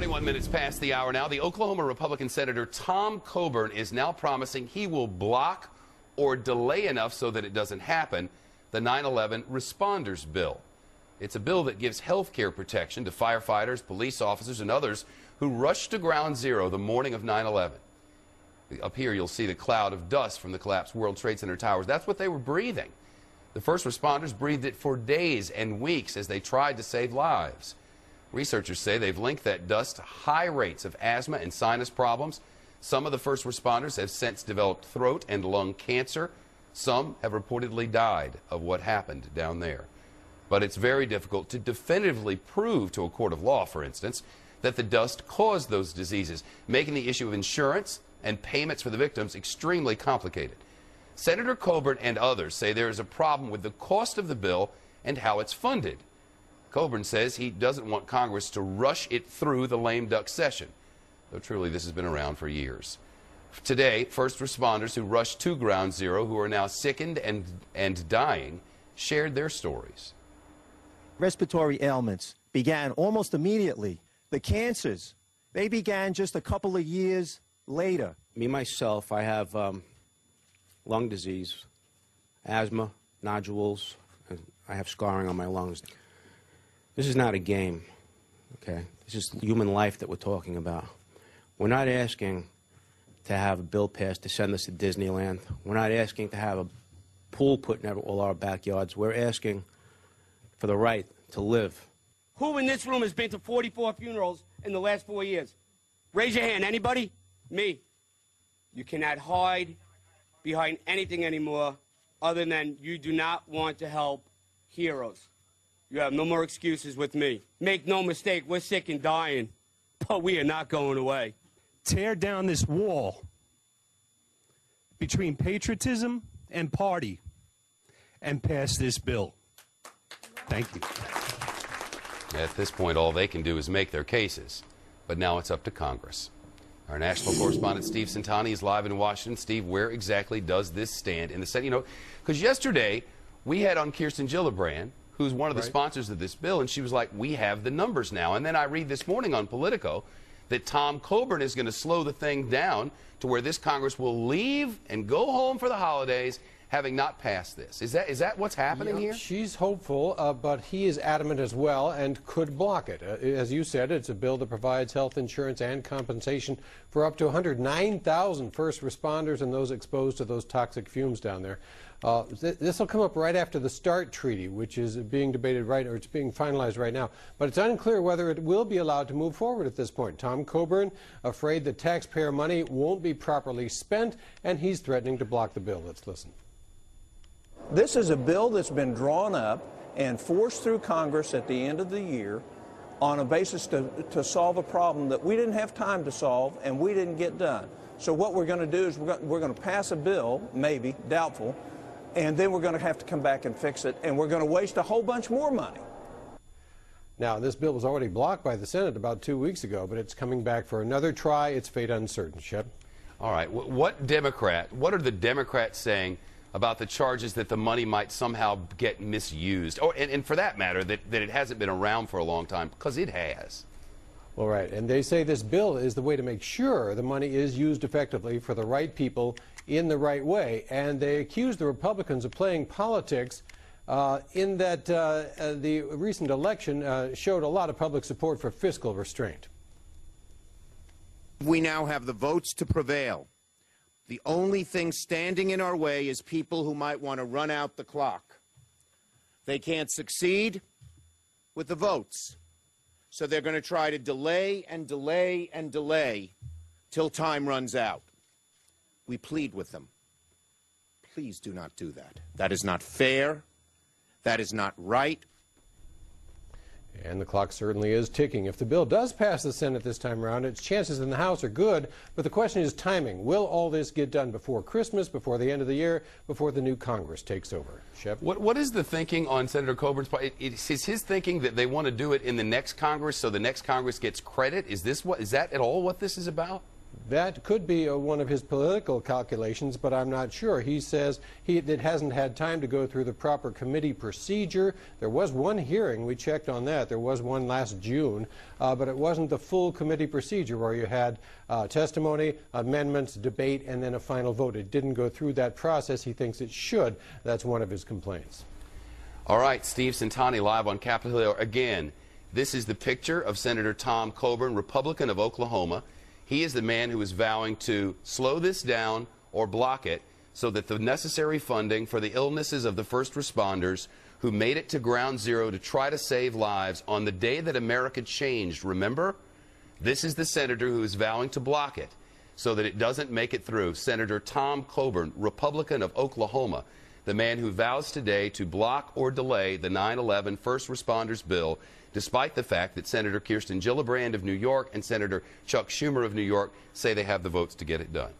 21 minutes past the hour now. The Oklahoma Republican Senator Tom Coburn is now promising he will block or delay enough so that it doesn't happen the 9/11 Responders Bill. It's a bill that gives health care protection to firefighters, police officers, and others who rushed to ground zero the morning of 9/11. Up here, you'll see the cloud of dust from the collapsed World Trade Center towers. That's what they were breathing. The first responders breathed it for days and weeks as they tried to save lives. Researchers say they've linked that dust to high rates of asthma and sinus problems. Some of the first responders have since developed throat and lung cancer. Some have reportedly died of what happened down there. But it's very difficult to definitively prove to a court of law, for instance, that the dust caused those diseases, making the issue of insurance and payments for the victims extremely complicated. Senator Coburn and others say there is a problem with the cost of the bill and how it's funded. Coburn says he doesn't want Congress to rush it through the lame duck session, though truly this has been around for years. Today, first responders who rushed to Ground Zero, who are now sickened and dying, shared their stories. Respiratory ailments began almost immediately. The cancers, they began just a couple of years later. Me, myself, I have lung disease, asthma, nodules, and I have scarring on my lungs. This is not a game, okay? This is human life that we're talking about. We're not asking to have a bill passed to send us to Disneyland. We're not asking to have a pool put in all our backyards. We're asking for the right to live. Who in this room has been to 44 funerals in the last 4 years? Raise your hand. Anybody? Me. You cannot hide behind anything anymore other than you do not want to help heroes. You have no more excuses with me. Make no mistake, we're sick and dying, but we are not going away. Tear down this wall between patriotism and party and pass this bill. Thank you. At this point, all they can do is make their cases, but now it's up to Congress. Our national correspondent Steve Santani is live in Washington. Steve, where exactly does this stand in the Senate? You know, because yesterday we had on Kirsten Gillibrand, who's one of the sponsors of this bill, and she was like, we have the numbers now. And then I read this morning on Politico that Tom Coburn is going to slow the thing down to where this Congress will leave and go home for the holidays having not passed this. Is that what's happening here? She's hopeful, but he is adamant as well and could block it. As you said, it's a bill that provides health insurance and compensation for up to 109,000 first responders and those exposed to those toxic fumes down there. This will come up right after the START treaty, which is being debated or it's being finalized right now. But it's unclear whether it will be allowed to move forward at this point. Tom Coburn afraid that taxpayer money won't be properly spent, and he's threatening to block the bill. Let's listen. This is a bill that's been drawn up and forced through Congress at the end of the year on a basis to solve a problem that we didn't have time to solve and we didn't get done. So what we're going to do is we're going to pass a bill, maybe, doubtful, and then we're going to have to come back and fix it, and we're going to waste a whole bunch more money. Now, this bill was already blocked by the Senate about 2 weeks ago, but it's coming back for another try. Its fate uncertain. Shep? All right. What are the Democrats saying about the charges that the money might somehow get misused? And for that matter, that it hasn't been around for a long time, because it has. Well, right. And they say this bill is the way to make sure the money is used effectively for the right people in the right way. And they accuse the Republicans of playing politics in that the recent election showed a lot of public support for fiscal restraint. We now have the votes to prevail. The only thing standing in our way is people who might want to run out the clock. They can't succeed with the votes. So they're going to try to delay and delay and delay till time runs out. We plead with them. Please do not do that. That is not fair. That is not right. And the clock certainly is ticking. If the bill does pass the Senate this time around, its chances in the House are good, but the question is timing. Will all this get done before Christmas, before the end of the year, before the new Congress takes over? Shep? What is the thinking on Senator Coburn's part? Is his thinking that they want to do it in the next Congress so the next Congress gets credit? Is that at all what this is about? That could be one of his political calculations, but I'm not sure. He says it hasn't had time to go through the proper committee procedure. There was one hearing. We checked on that. There was one last June, but it wasn't the full committee procedure where you had testimony, amendments, debate, and then a final vote. It didn't go through that process. He thinks it should. That's one of his complaints. All right, Steve Centani live on Capitol Hill. Again, this is the picture of Senator Tom Coburn, Republican of Oklahoma. He is the man who is vowing to slow this down or block it so that the necessary funding for the illnesses of the first responders who made it to ground zero to try to save lives on the day that America changed, remember? This is the senator who is vowing to block it so that it doesn't make it through. Senator Tom Coburn, Republican of Oklahoma, the man who vows today to block or delay the 9/11 first responders bill, despite the fact that Senator Kirsten Gillibrand of New York and Senator Chuck Schumer of New York say they have the votes to get it done.